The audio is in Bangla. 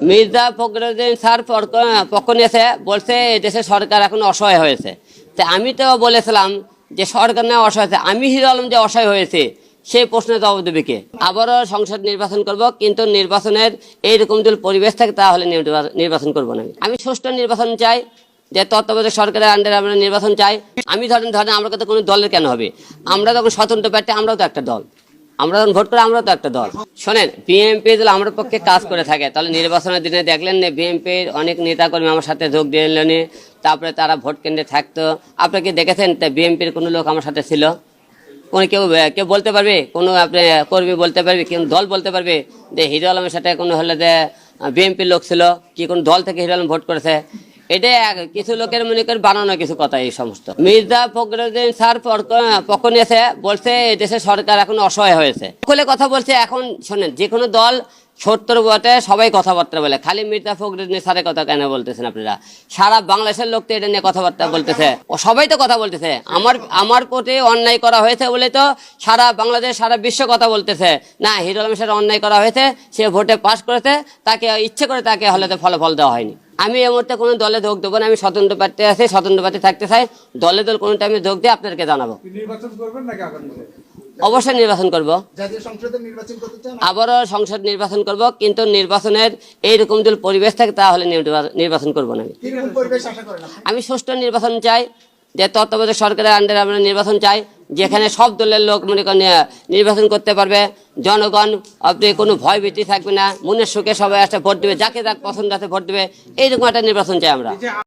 মির্জা ফখরুদ্দিন স্যার পক্ষ নিয়েছে, বলছে দেশের সরকার এখন অসহায় হয়েছে। তো আমি তো বলেছিলাম যে সরকার না অসহায় হয়েছে, আমি হিরো আলম যে অসহায় হয়েছে সেই প্রশ্নের জবাব দেবে কে? আবারও সংসদ নির্বাচন করব, কিন্তু নির্বাচনের এইরকম যদি পরিবেশ থাকে তাহলে নির্বাচন করব না। আমি সুষ্ঠু নির্বাচন চাই, যে তত্ত্বাবধায়ক সরকারের আন্ডারে আমরা নির্বাচন চাই। আমি ধরেন আমরা তো কোনো দলের কেন হবে? আমরা যখন স্বতন্ত্র প্রার্থী, আমরাও তো একটা দল, আমরা যখন ভোট করে আমরাও তো একটা দল। শোনেন, বিএনপি যদি আমার পক্ষে কাজ করে থাকে তাহলে নির্বাচনের দিনে দেখলেন না বিএনপির অনেক নেতাকর্মী আমার সাথে যোগ দিলেন, তারপরে তারা ভোট কেন্দ্রে থাকতো। আপনি কি দেখেছেন বিএনপির কোনো লোক আমার সাথে ছিল? কোনো কেউ বলতে পারবে? কোনো আপনি কর্মী বলতে পারবে? কোন দল বলতে পারবে যে হিরো আলমের সাথে কোনো হলে যে বিএনপির লোক ছিল? কি কোন দল থেকে হিরো আলম ভোট করেছে? এটা কিছু লোকের মনে করে বানানো কিছু কথা। এই সমস্ত মির্জা ফখরুদ্দিন স্যার পক্ষ নিয়েছে, বলছে দেশের সরকার এখন অসহায় হয়েছে, খুলে কথা বলছে। এখন শোনেন, যে কোনো দল ৭০ ভোটে সবাই কথাবার্তা বলে, খালি মির্জা ফখরুদ্দিন স্যারের কথা কেন বলতেছেন আপনারা? সারা বাংলাদেশের লোক তো এটা নিয়ে কথাবার্তা বলতেছে, ও সবাই তো কথা বলতেছে। আমার প্রতি অন্যায় করা হয়েছে বলে তো সারা বাংলাদেশ, সারা বিশ্ব কথা বলতেছে না হিরো আলমের সাথে অন্যায় করা হয়েছে, সে ভোটে পাশ করেছে, তাকে ইচ্ছে করে তাকে হলে ফলাফল দেওয়া হয়নি। আমি এই মুহূর্তে কোনো দলে যোগ দেবো না, আমি স্বতন্ত্র প্রার্থী আছি, স্বতন্ত্র প্রার্থী থাকতে চাই। দল কোনো টাইমে যোগ দিয়ে আপনাদেরকে জানাবো। অবশ্যই নির্বাচন করব, আবারও সংসদ নির্বাচন করব, কিন্তু নির্বাচনের এইরকম যদি পরিবেশ থাকে তাহলে নির্বাচন করব না। আমি সুষ্ঠু নির্বাচন চাই, যে তত্ত্বাবধায়ক সরকারের আন্ডারে আমরা নির্বাচন চাই, যেখানে সব দলের লোক মনে করেন নির্বাচন করতে পারবে। জনগণ আপনি কোনো ভয় ভীতি থাকবে না, মনের সুখে সবাই আসতে ভোট দেবে, যাকে যাক পছন্দ আছে ভোট দেবে। এইরকম একটা নির্বাচন চাই আমরা।